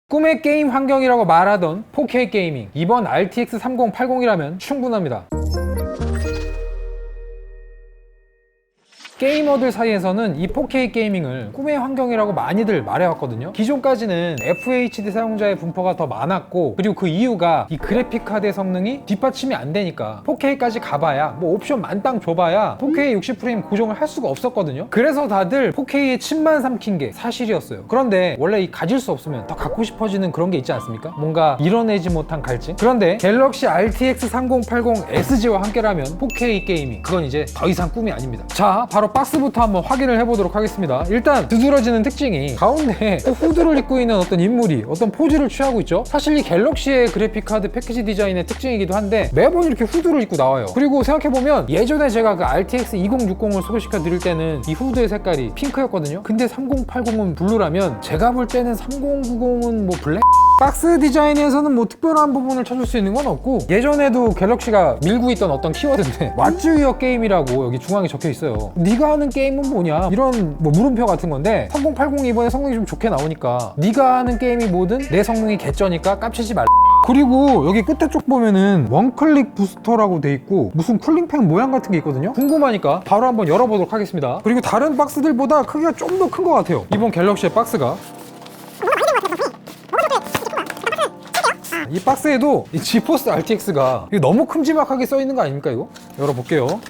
꿈의 게임 환경이라고 말하던 4K 게이밍, 이번 RTX 3080이라면 충분합니다. 게이머들 사이에서는 이 4K 게이밍을 꿈의 환경이라고 많이들 말해왔거든요. 기존까지는 FHD 사용자의 분포가 더 많았고, 그리고 그 이유가 이 그래픽카드의 성능이 뒷받침이 안 되니까 4K까지 가봐야 뭐 옵션 만땅 줘봐야 4K 60프레임 고정을 할 수가 없었거든요. 그래서 다들 4K에 침만 삼킨 게 사실이었어요. 그런데 원래 이 가질 수 없으면 더 갖고 싶어지는 그런 게 있지 않습니까? 뭔가 이뤄내지 못한 갈증? 그런데 갤럭시 RTX 3080 SG와 함께라면 4K 게이밍, 그건 이제 더 이상 꿈이 아닙니다. 자, 바로 박스부터 한번 확인을 해보도록 하겠습니다. 일단 두드러지는 특징이 가운데 후드를 입고 있는 어떤 인물이 어떤 포즈를 취하고 있죠. 사실 이 갤럭시의 그래픽카드 패키지 디자인의 특징이기도 한데 매번 이렇게 후드를 입고 나와요. 그리고 생각해보면 예전에 제가 그 RTX 2060을 소개시켜 드릴 때는 이 후드의 색깔이 핑크였거든요. 근데 3080은 블루라면 제가 볼 때는 3090은 뭐 블랙? 박스 디자인에서는 뭐 특별한 부분을 찾을 수 있는 건 없고, 예전에도 갤럭시가 밀고 있던 어떤 키워드인데 왓츠 유어 게임이라고 여기 중앙에 적혀 있어요. 네가 하는 게임은 뭐냐, 이런 뭐 물음표 같은 건데 3080이 이번에 성능이 좀 좋게 나오니까 네가 하는 게임이 뭐든 내 성능이 개쩌니까 깝치지 말라. 그리고 여기 끝에 쪽 보면은 원클릭 부스터라고 돼 있고 무슨 쿨링팬 모양 같은 게 있거든요. 궁금하니까 바로 한번 열어보도록 하겠습니다. 그리고 다른 박스들보다 크기가 좀 더 큰 것 같아요. 이번 갤럭시의 박스가 이 박스에도 이 지포스 RTX가 너무 큼지막하게 써있는 거 아닙니까? 이거 열어볼게요.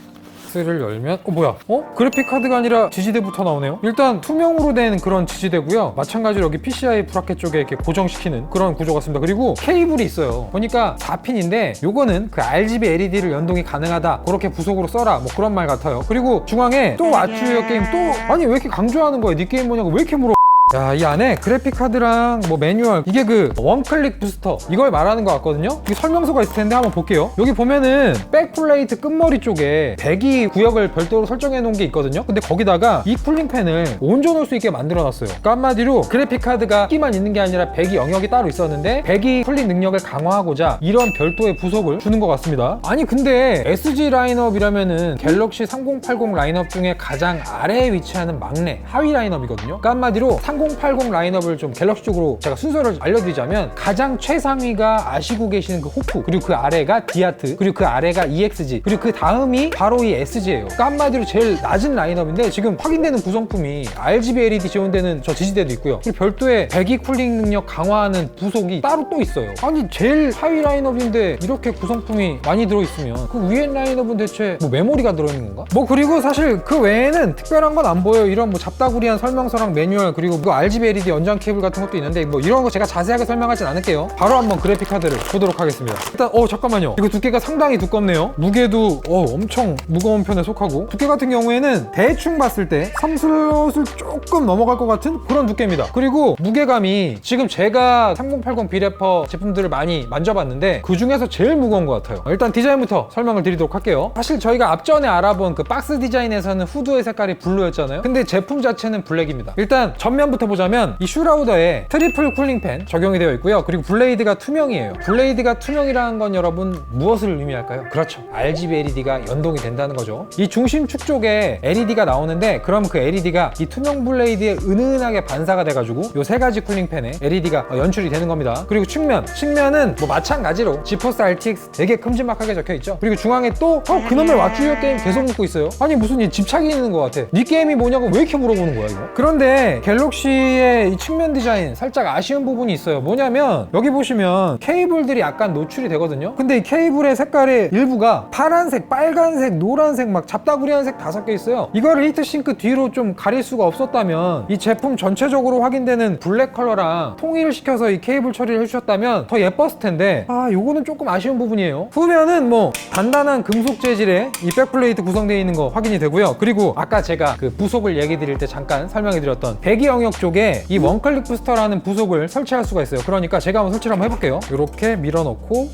박스를 열면 뭐야? 그래픽카드가 아니라 지지대부터 나오네요. 일단 투명으로 된 그런 지지대고요. 마찬가지로 여기 PCI 브라켓 쪽에 이렇게 고정시키는 그런 구조 같습니다. 그리고 케이블이 있어요. 보니까 4핀인데 요거는 그 RGB LED를 연동이 가능하다, 그렇게 부속으로 써라, 뭐 그런 말 같아요. 그리고 중앙에 또 왓츠 유어 게임, 또 아니 왜 이렇게 강조하는 거야? 네 게임 뭐냐고 왜 이렇게 물어? 자, 이 안에 그래픽카드랑 뭐 매뉴얼, 이게 그 원클릭 부스터, 이걸 말하는 것 같거든요. 이 설명서가 있을 텐데 한번 볼게요. 여기 보면은 백플레이트 끝머리 쪽에 배기 구역을 별도로 설정해 놓은 게 있거든요. 근데 거기다가 이 쿨링팬을 얹어놓을 수 있게 만들어 놨어요. 그러니까 한마디로 그래픽카드가 끼만 있는 게 아니라 배기 영역이 따로 있었는데 배기 쿨링 능력을 강화하고자 이런 별도의 부속을 주는 것 같습니다. 아니 근데 SG 라인업이라면은 갤럭시 3080 라인업 중에 가장 아래에 위치하는 막내 하위 라인업이거든요. 그러니까 한마디로 3080 라인업을 좀 갤럭시 쪽으로 제가 순서를 알려드리자면, 가장 최상위가 아시고 계시는 그 호프, 그리고 그 아래가 디아트, 그리고 그 아래가 EXG, 그리고 그 다음이 바로 이 SG예요. 그러니까 한마디로 제일 낮은 라인업인데 지금 확인되는 구성품이 RGB LED 지원되는 저 지지대도 있고요. 그리고 별도의 배기 쿨링 능력 강화하는 부속이 따로 또 있어요. 아니 제일 하위 라인업인데 이렇게 구성품이 많이 들어있으면 그 위에 라인업은 대체 뭐 메모리가 들어있는 건가? 뭐 그리고 사실 그 외에는 특별한 건 안 보여요. 이런 뭐 잡다구리한 설명서랑 매뉴얼, 그리고 뭐 RGB LED 연장 케이블 같은 것도 있는데 뭐 이런 거 제가 자세하게 설명하진 않을게요. 바로 한번 그래픽 카드를 보도록 하겠습니다. 일단 잠깐만요. 이거 두께가 상당히 두껍네요. 무게도 엄청 무거운 편에 속하고, 두께 같은 경우에는 대충 봤을 때 3슬롯을 조금 넘어갈 것 같은 그런 두께입니다. 그리고 무게감이 지금 제가 3080 비래퍼 제품들을 많이 만져봤는데 그 중에서 제일 무거운 것 같아요. 일단 디자인부터 설명을 드리도록 할게요. 사실 저희가 앞전에 알아본 그 박스 디자인에서는 후드의 색깔이 블루였잖아요. 근데 제품 자체는 블랙입니다. 일단 전면부터 보자면 이 슈라우더에 트리플 쿨링팬 적용이 되어 있고요. 그리고 블레이드가 투명이에요. 블레이드가 투명이라는 건 여러분 무엇을 의미할까요? 그렇죠, RGB LED가 연동이 된다는 거죠. 이 중심축 쪽에 LED가 나오는데, 그럼 그 LED가 이 투명 블레이드에 은은하게 반사가 돼가지고 요 세 가지 쿨링팬에 LED가 연출이 되는 겁니다. 그리고 측면은 뭐 마찬가지로 지포스 RTX 되게 큼지막하게 적혀있죠. 그리고 중앙에 또 그놈의 왓츠 유어 게임 계속 묻고 있어요. 아니 무슨 이 집착이 있는 것 같아. 네 게임이 뭐냐고 왜 이렇게 물어보는 거야 이거? 그런데 갤럭시의 이 측면 디자인 살짝 아쉬운 부분이 있어요. 뭐냐면 여기 보시면 케이블들이 약간 노출이 되거든요. 근데 이 케이블의 색깔의 일부가 파란색, 빨간색, 노란색 막 잡다구리한 색 다 섞여 있어요. 이거를 히트싱크 뒤로 좀 가릴 수가 없었다면, 이 제품 전체적으로 확인되는 블랙 컬러랑 통일시켜서 이 케이블 처리를 해주셨다면 더 예뻤을 텐데, 요거는 조금 아쉬운 부분이에요. 후면은 뭐 단단한 금속 재질의 이 백플레이트 구성되어 있는 거 확인이 되고요. 그리고 아까 제가 그 부속을 얘기 드릴 때 잠깐 설명해 드렸던 배기 영역 쪽에 이 원클릭 부스터라는 부속을 설치할 수가 있어요. 그러니까 제가 한번 설치를 한번 해볼게요. 이렇게 밀어넣고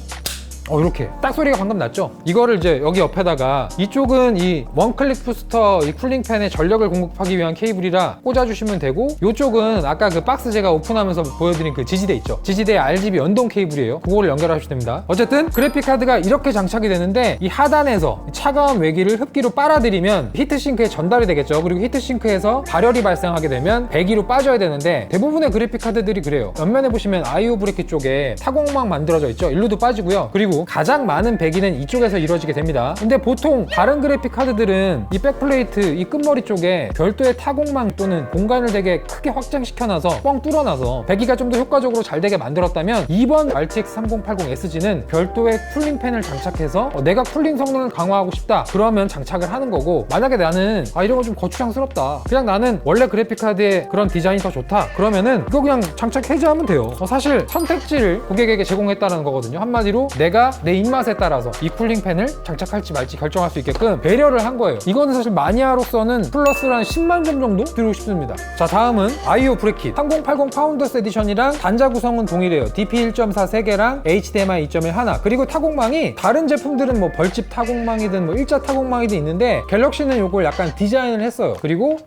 이렇게 딱 소리가 방금 났죠? 이거를 이제 여기 옆에다가 이쪽은 이 원클릭 부스터 이 쿨링팬에 전력을 공급하기 위한 케이블이라 꽂아주시면 되고, 이쪽은 아까 그 박스 제가 오픈하면서 보여드린 그 지지대 있죠? 지지대 RGB 연동 케이블이에요. 그거를 연결하시면 됩니다. 어쨌든 그래픽카드가 이렇게 장착이 되는데, 이 하단에서 차가운 외기를 흡기로 빨아들이면 히트싱크에 전달이 되겠죠. 그리고 히트싱크에서 발열이 발생하게 되면 배기로 빠져야 되는데, 대부분의 그래픽카드들이 그래요. 옆면에 보시면 IO 브레이크 쪽에 타공망 만들어져 있죠. 일로도 빠지고요. 그리고 가장 많은 배기는 이쪽에서 이루어지게 됩니다. 근데 보통 다른 그래픽카드들은 이 백플레이트 이 끝머리 쪽에 별도의 타공망 또는 공간을 되게 크게 확장시켜놔서 뻥 뚫어놔서 배기가 좀 더 효과적으로 잘 되게 만들었다면, 이번 RTX 3080SG는 별도의 쿨링팬을 장착해서 내가 쿨링 성능을 강화하고 싶다 그러면 장착을 하는 거고, 만약에 나는 이런 거 좀 거추장스럽다, 그냥 나는 원래 그래픽카드의 그런 디자인이 더 좋다 그러면은 이거 그냥 장착 해제하면 돼요. 사실 선택지를 고객에게 제공했다는 거거든요. 한마디로 내가 내 입맛에 따라서 이 쿨링팬을 장착할지 말지 결정할 수 있게끔 배려를 한 거예요. 이거는 사실 마니아로서는 플러스를 한 10만 점 정도 드리고 싶습니다. 자, 다음은 IO 브레킷 3080 파운더스 에디션이랑 단자 구성은 동일해요. DP 1.4 3개랑 HDMI 2.1 하나, 그리고 타공망이 다른 제품들은 뭐 벌집 타공망이든 뭐 일자 타공망이든 있는데, 갤럭시는 이걸 약간 디자인을 했어요. 그리고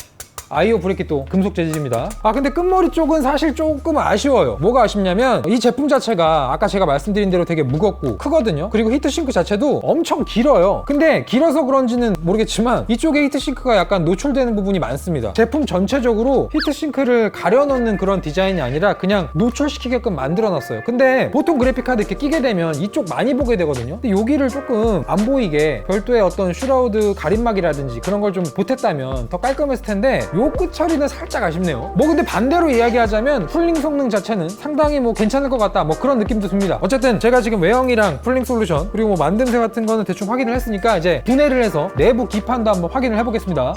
IO 브레킷도 금속 재질입니다. 근데 끝머리 쪽은 사실 조금 아쉬워요. 뭐가 아쉽냐면 이 제품 자체가 아까 제가 말씀드린 대로 되게 무겁고 크거든요. 그리고 히트싱크 자체도 엄청 길어요. 근데 길어서 그런지는 모르겠지만 이쪽에 히트싱크가 약간 노출되는 부분이 많습니다. 제품 전체적으로 히트싱크를 가려놓는 그런 디자인이 아니라 그냥 노출시키게끔 만들어놨어요. 근데 보통 그래픽카드 이렇게 끼게 되면 이쪽 많이 보게 되거든요. 근데 여기를 조금 안 보이게 별도의 어떤 슈라우드 가림막이라든지 그런 걸 좀 보탰다면 더 깔끔했을 텐데, 요 끝 처리는 살짝 아쉽네요. 근데 반대로 이야기하자면 쿨링 성능 자체는 상당히 괜찮을 것 같다, 그런 느낌도 듭니다. 어쨌든 제가 지금 외형이랑 쿨링 솔루션 그리고 만듦새 같은 거는 대충 확인을 했으니까 이제 분해를 해서 내부 기판도 한번 확인을 해보겠습니다.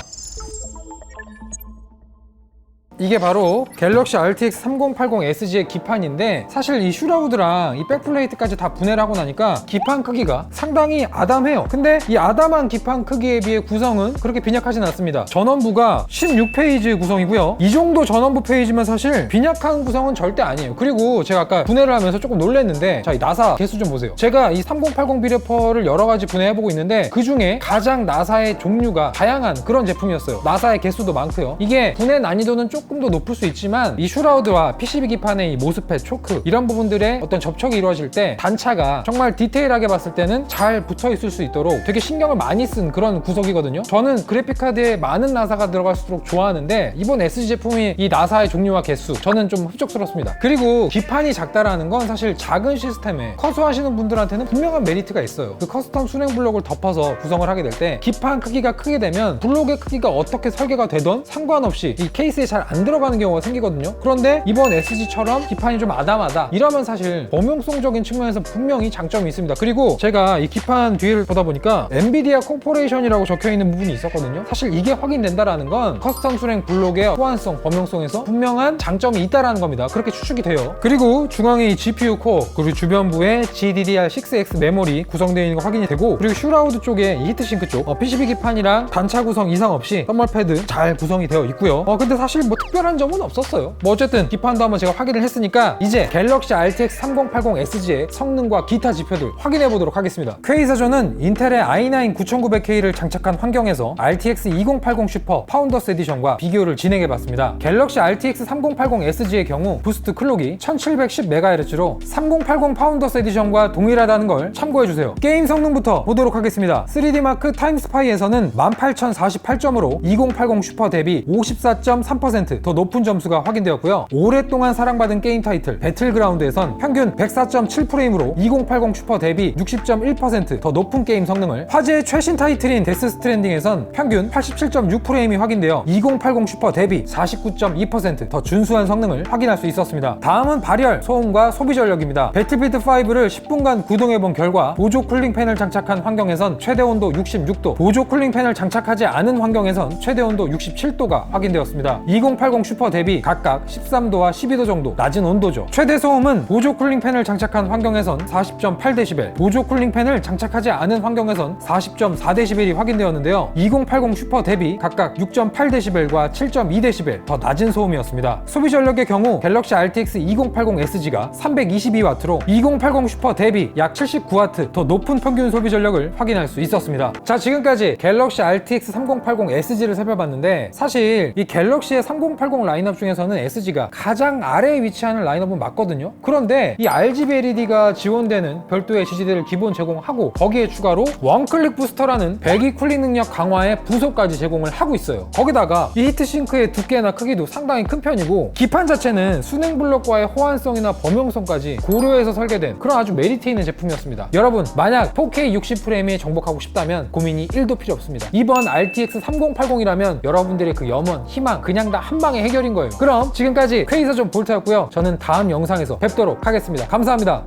이게 바로 갤럭시 RTX 3080SG의 기판인데, 사실 이 슈라우드랑 이 백플레이트까지 다 분해를 하고 나니까 기판 크기가 상당히 아담해요. 근데 이 아담한 기판 크기에 비해 구성은 그렇게 빈약하진 않습니다. 전원부가 16페이지 구성이고요. 이 정도 전원부 페이지면 사실 빈약한 구성은 절대 아니에요. 그리고 제가 아까 분해를 하면서 조금 놀랐는데, 자, 이 나사 개수 좀 보세요. 제가 이 3080 비레퍼를 여러 가지 분해해보고 있는데 그 중에 가장 나사의 종류가 다양한 그런 제품이었어요. 나사의 개수도 많고요. 이게 분해 난이도는 조금 더 높을 수 있지만, 이 슈라우드와 PCB 기판의 이 모스펫, 초크 이런 부분들의 어떤 접촉이 이루어질 때 단차가 정말 디테일하게 봤을 때는 잘 붙어 있을 수 있도록 되게 신경을 많이 쓴 그런 구석이거든요. 저는 그래픽카드에 많은 나사가 들어갈수록 좋아하는데, 이번 SG 제품이 이 나사의 종류와 개수 저는 좀 흡족스럽습니다. 그리고 기판이 작다라는 건 사실 작은 시스템에 커수하시는 분들한테는 분명한 메리트가 있어요. 그 커스텀 순행 블록을 덮어서 구성을 하게 될 때 기판 크기가 크게 되면 블록의 크기가 어떻게 설계가 되던 상관없이 이 케이스에 잘 안 들어가는 경우가 생기거든요. 그런데 이번 SG처럼 기판이 좀 아담하다 이러면 사실 범용성적인 측면에서 분명히 장점이 있습니다. 그리고 제가 이 기판 뒤를 보다 보니까 엔비디아 코퍼레이션이라고 적혀있는 부분이 있었거든요. 사실 이게 확인된다라는 건 커스텀 수랭 블록의 호환성, 범용성에서 분명한 장점이 있다라는 겁니다. 그렇게 추측이 돼요. 그리고 중앙에 이 GPU 코어, 그리고 주변부에 GDDR6X 메모리 구성되어 있는 거 확인이 되고, 그리고 슈라우드 쪽에 이 히트싱크 쪽 PCB 기판이랑 단차 구성 이상 없이 선멀 패드 잘 구성이 되어 있고요. 근데 사실 특별한 점은 없었어요. 어쨌든 기판도 한번 제가 확인을 했으니까 이제 갤럭시 RTX 3080SG의 성능과 기타 지표들 확인해 보도록 하겠습니다. K사전은 인텔의 i9 9900K를 장착한 환경에서 RTX 2080 슈퍼 파운더스 에디션과 비교를 진행해 봤습니다. 갤럭시 RTX 3080SG의 경우 부스트 클록이 1710MHz로 3080 파운더스 에디션과 동일하다는 걸 참고해 주세요. 게임 성능부터 보도록 하겠습니다. 3D마크 타임스파이에서는 18048점으로 2080 슈퍼 대비 54.3% 더 높은 점수가 확인되었고요. 오랫동안 사랑받은 게임 타이틀 배틀그라운드에선 평균 104.7프레임으로 2080 슈퍼 대비 60.1% 더 높은 게임 성능을, 화제의 최신 타이틀인 데스 스트랜딩에선 평균 87.6프레임이 확인되어 2080 슈퍼 대비 49.2% 더 준수한 성능을 확인할 수 있었습니다. 다음은 발열, 소음과 소비 전력입니다. 배틀필드 5를 10분간 구동해본 결과 보조 쿨링팬을 장착한 환경에선 최대 온도 66도, 보조 쿨링팬을 장착하지 않은 환경에선 최대 온도 67도가 확인되었습니다. 2080 2080 슈퍼 대비 각각 13도와 12도 정도 낮은 온도죠. 최대 소음은 보조 쿨링 팬을 장착한 환경에선 40.8dB, 보조 쿨링 팬을 장착하지 않은 환경에선 40.4dB이 확인되었는데요. 2080 슈퍼 대비 각각 6.8dB과 7.2dB 더 낮은 소음이었습니다. 소비 전력의 경우 갤럭시 RTX 2080 SG가 322W로 2080 슈퍼 대비 약 79W 더 높은 평균 소비 전력을 확인할 수 있었습니다. 자, 지금까지 갤럭시 RTX 3080 SG를 살펴봤는데 사실 이 갤럭시의 3080 라인업 중에서는 SG가 가장 아래에 위치하는 라인업은 맞거든요. 그런데 이 RGB LED가 지원되는 별도의 지지대를 기본 제공하고 거기에 추가로 원클릭 부스터라는 배기 쿨링 능력 강화의 부속까지 제공을 하고 있어요. 거기다가 이 히트싱크의 두께나 크기도 상당히 큰 편이고 기판 자체는 순행 블럭과의 호환성이나 범용성까지 고려해서 설계된 그런 아주 메리트 있는 제품이었습니다. 여러분, 만약 4K 60프레임에 정복하고 싶다면 고민이 1도 필요 없습니다. 이번 RTX 3080이라면 여러분들의 그 염원, 희망 그냥 다 한 방에 해결인 거예요. 그럼 지금까지 K사전 볼트였고요. 저는 다음 영상에서 뵙도록 하겠습니다. 감사합니다.